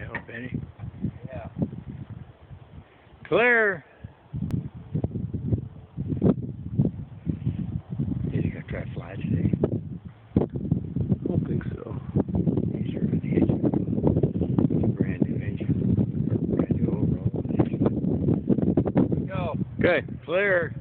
help any. Yeah. Clear. Is he gonna try to fly today? I don't think so. He's sure on the edge of a brand new engine, or brand new overall. Go. Okay, clear.